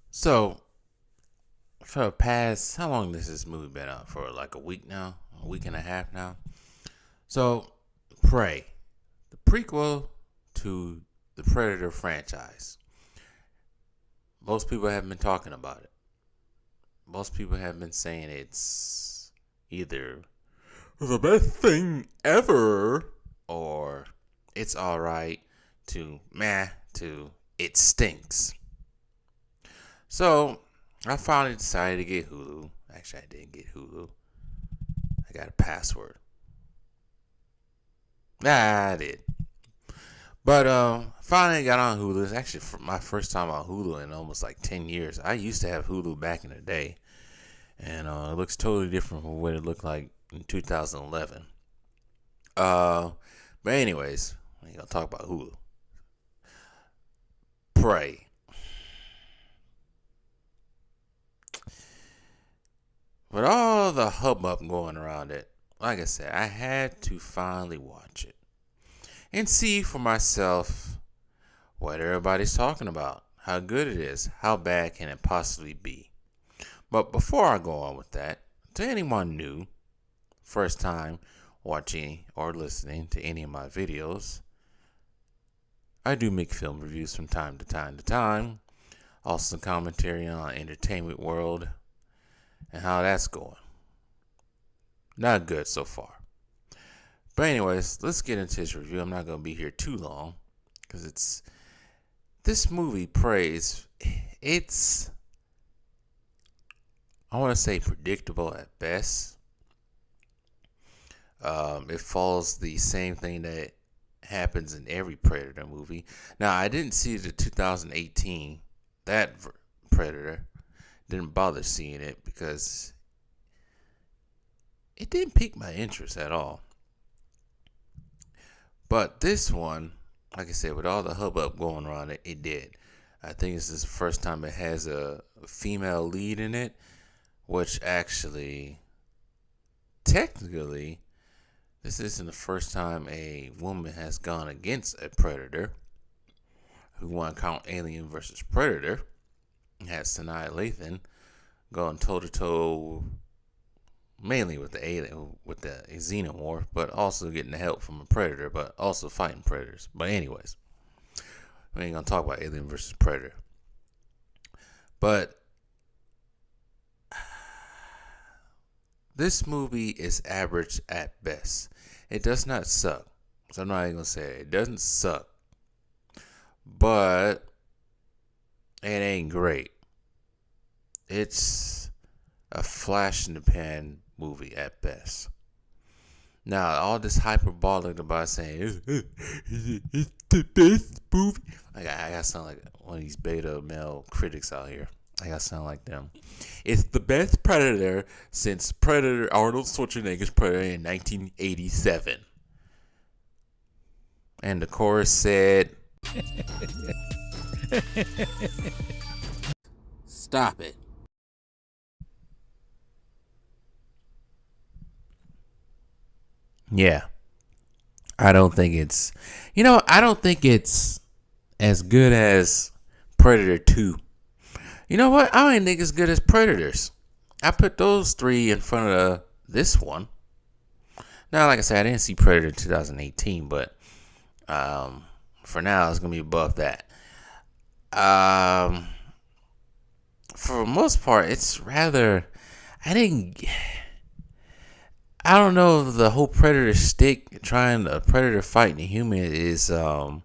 So, for the past, how long has this movie been out? For like a week now? A week and a half now? So, Prey, the prequel to the Predator franchise. Most people have been talking about it. Most people have been saying it's either the best thing ever or it's alright to meh to it stinks. So, I finally decided to get Hulu. Actually, I didn't get Hulu. I got a password. I did. But finally got on Hulu. It's actually my first time on Hulu in almost like 10 years. I used to have Hulu back in the day. And it looks totally different from what it looked like in 2011. But anyways, we're going to talk about Hulu. Prey. With all the hubbub going around it, like I said, I had to finally watch it and see for myself what everybody's talking about, how good it is, how bad can it possibly be. But before I go on with that, to anyone new, first time watching or listening to any of my videos, I do make film reviews from time to time. Also commentary on entertainment world and how that's going. Not good so far. But anyways, let's get into this review. I'm not going to be here too long because this movie Praise. It's, I want to say, predictable at best. It follows the same thing that happens in every Predator movie. Now, I didn't see the 2018 Predator. Didn't bother seeing it because it didn't pique my interest at all. But this one, like I said, with all the hubbub going around it, it did. I think this is the first time it has a female lead in it, which actually, technically, this isn't the first time a woman has gone against a predator. Who want to count Alien versus Predator? It has Sanaa Lathan going toe to toe, mainly with the alien, with the xenomorph, but also getting the help from a predator, but also fighting predators. But anyways, we ain't gonna talk about Alien versus Predator. But this movie is average at best. It does not suck. So I'm not even gonna say it doesn't suck, but it ain't great. It's a flash in the pan movie at best. Now, all this hyperbolic about saying it's the best movie. I gotta sound like one of these beta male critics out here. I gotta sound like them. It's the best Predator since Arnold Schwarzenegger's Predator in 1987. And the chorus said, "Stop it." Yeah. I don't think it's as good as Predator 2. You know what? I don't think it's good as Predators. I put those three in front of this one. Now, like I said, I didn't see Predator 2018, but for now, it's going to be above that. For the most part, it's rather, I don't know if the whole Predator stick trying a Predator fighting a human is I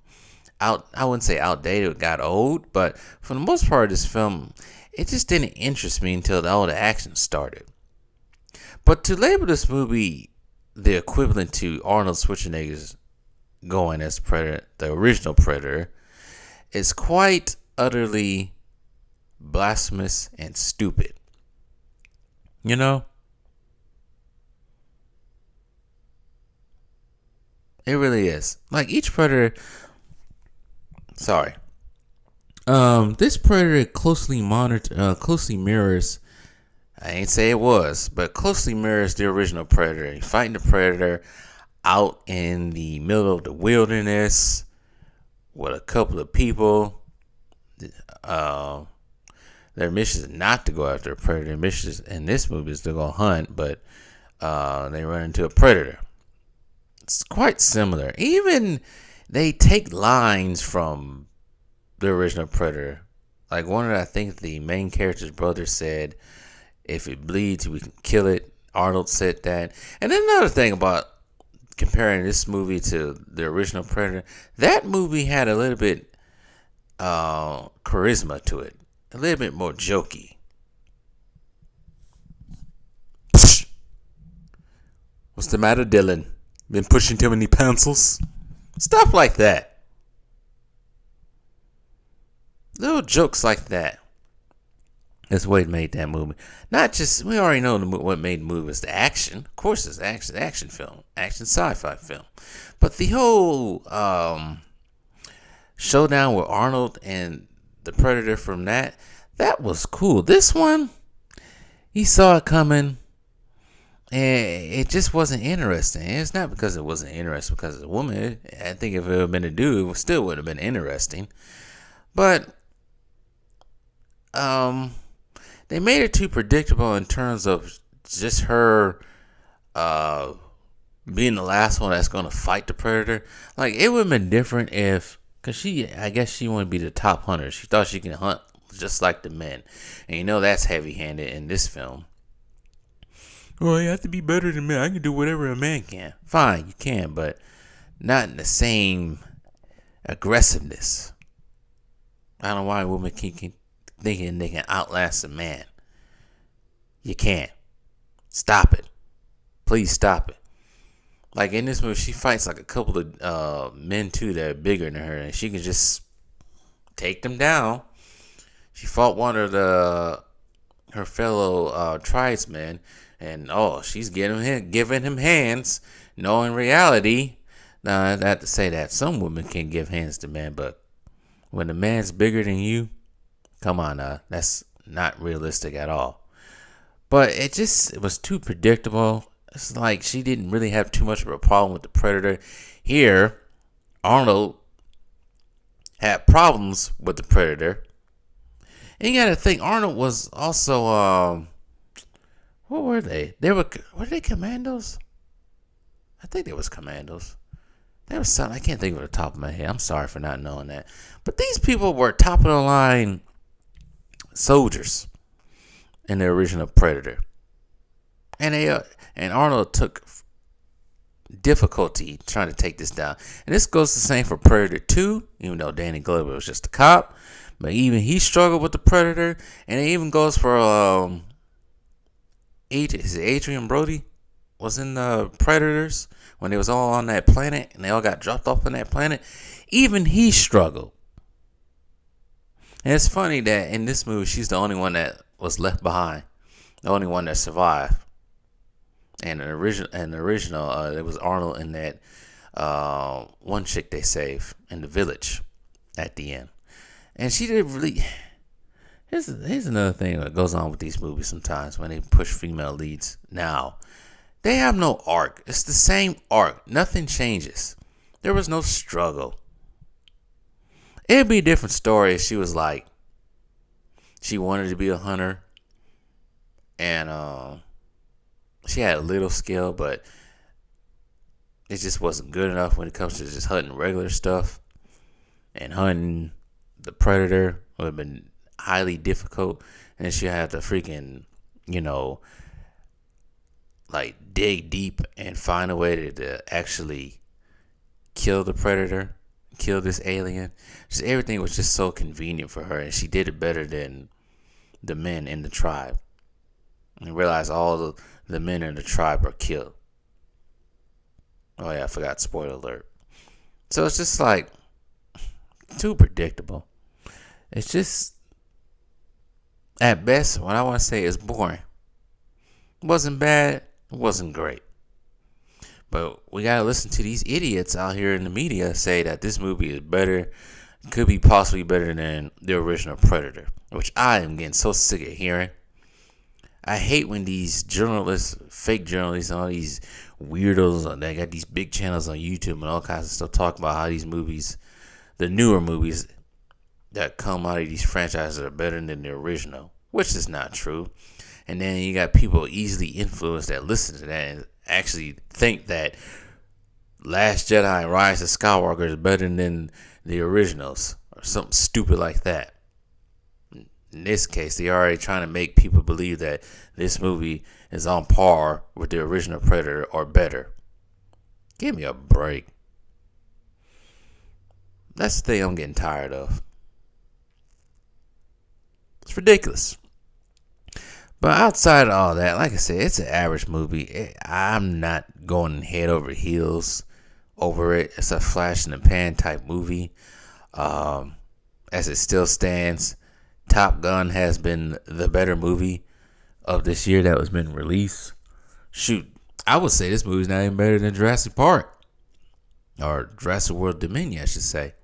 wouldn't say outdated, it got old, but for the most part, this film, it just didn't interest me until all the action started. But to label this movie the equivalent to Arnold Schwarzenegger's going as Predator, the original Predator, is quite utterly blasphemous and stupid. You know? It really is. Like each predator. Sorry. This predator closely mirrors. I ain't say it was, but closely mirrors the original predator. You're fighting the predator out in the middle of the wilderness with a couple of people. Uh, their mission is not to go after a predator. Their mission in this movie is to go hunt, but they run into a predator. It's quite similar. Even they take lines from the original Predator. Like I think the main character's brother said, "If it bleeds, we can kill it." Arnold said that. And then another thing about comparing this movie to the original Predator, that movie had a little bit charisma to it, a little bit more jokey. What's the matter, Dylan? Been pushing too many pencils? Stuff like that. Little jokes like that. That's what made that movie. Not just, we already know what made the movie was the action. Of course, it's action film, action sci-fi film. But the whole showdown with Arnold and the Predator from that was cool. This one, he saw it coming, and it just wasn't interesting. It's not because it wasn't interesting because of a woman. I think if it had been a dude, it still would have been interesting. But they made it too predictable in terms of just her being the last one that's going to fight the Predator. Like, it would have been different if, because I guess she wanted to be the top hunter. She thought she can hunt just like the men. And you know that's heavy-handed in this film. Oh, you have to be better than men. I can do whatever a man can. Fine, you can, but not in the same aggressiveness. I don't know why women keep thinking they can outlast a man. You can't. Stop it. Please stop it. Like in this movie, she fights like a couple of men too that are bigger than her, and she can just take them down. She fought one of her fellow tribesmen, and she's giving him hands. No, in reality, now I have to say that some women can give hands to men, but when the man's bigger than you, come on, that's not realistic at all. But it was too predictable. It's like she didn't really have too much of a problem with the Predator. Here, Arnold had problems with the Predator. And you gotta think, Arnold was also, what were they? Were they commandos? I think they was commandos. There was something, I can't think of it off the top of my head. I'm sorry for not knowing that. But these people were top of the line soldiers in the original Predator. And Arnold took difficulty trying to take this down. And this goes the same for Predator 2, even though Danny Glover was just a cop. But even he struggled with the Predator. And it even goes for Adrian Brody was in the Predators when they was all on that planet and they all got dropped off on that planet. Even he struggled. And it's funny that in this movie, she's the only one that was left behind, the only one that survived. And the original, it was Arnold and that one chick they saved in the village at the end. And she didn't really. Here's another thing that goes on with these movies sometimes when they push female leads. Now, they have no arc. It's the same arc. Nothing changes. There was no struggle. It'd be a different story if she was like, she wanted to be a hunter, and she had a little skill, but it just wasn't good enough when it comes to just hunting regular stuff. And hunting the Predator would have been highly difficult, and she had to freaking, like dig deep and find a way to actually kill the Predator, kill this alien. Just everything was just so convenient for her, and she did it better than the men in the tribe. And realized all the men in the tribe are killed. Oh yeah, I forgot, spoiler alert. So it's just like too predictable. It's just, at best, what I want to say is boring. It wasn't bad, it wasn't great. But we gotta listen to these idiots out here in the media say that this movie is better, could be possibly better than the original Predator, which I am getting so sick of hearing. I hate when these journalists, fake journalists, and all these weirdos, they got these big channels on YouTube and all kinds of stuff talk about how these movies, the newer movies that come out of these franchises are better than the original, which is not true. And then you got people easily influenced that listen to that and actually think that Last Jedi and Rise of Skywalker is better than the originals or something stupid like that. In this case, they're already trying to make people believe that this movie is on par with the original Predator or better. Give me a break. That's the thing I'm getting tired of. It's ridiculous. But outside of all that, like I said, it's an average movie. I'm not going head over heels over it. It's a flash in the pan type movie. As it still stands, Top Gun has been the better movie of this year that was been released. Shoot, I would say this movie's not even better than Jurassic Park. Or Jurassic World Dominion, I should say.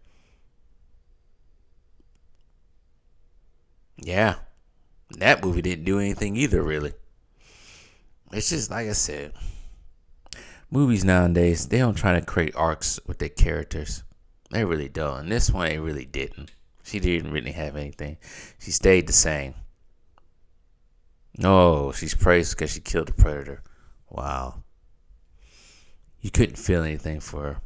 Yeah. That movie didn't do anything either, really. It's just, like I said, movies nowadays, they don't try to create arcs with their characters. They really don't. And this one, they really didn't. She didn't really have anything. She stayed the same. No, she's praised because she killed the Predator. Wow. You couldn't feel anything for her.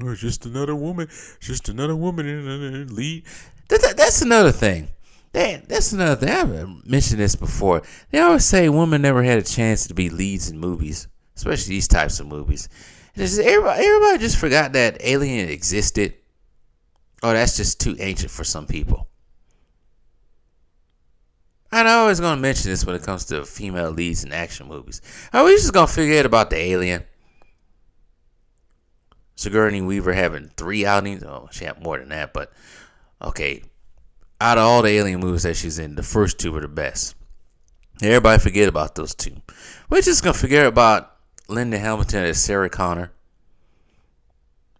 Oh, it's just another woman. Just another woman in the lead. That's another thing. That's another thing. I've mentioned this before. They always say women never had a chance to be leads in movies, especially these types of movies. Everybody just forgot that Alien existed. Oh, that's just too ancient for some people. And I'm always going to mention this when it comes to female leads in action movies. Are we just going to forget about the Alien? Sigourney Weaver having 3 outings. Oh, she had more than that, but okay. Out of all the Alien movies that she's in, the first 2 were the best. Everybody forget about those 2. We're just going to forget about Linda Hamilton as Sarah Connor.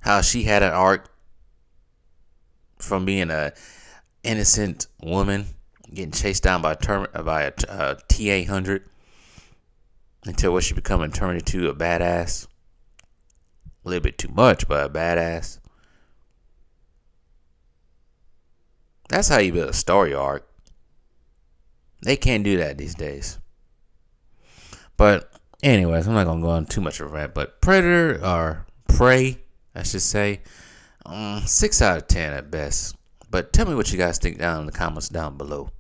How she had an arc from being a innocent woman getting chased down by a T-800 until what she becoming Terminator 2, a badass. A little bit too much, but a badass. That's how you build a story arc. They can't do that these days. But anyways, I'm not going to go on too much of a rant. But Predator, or Prey, I should say, 6 out of 10 at best. But tell me what you guys think down in the comments down below.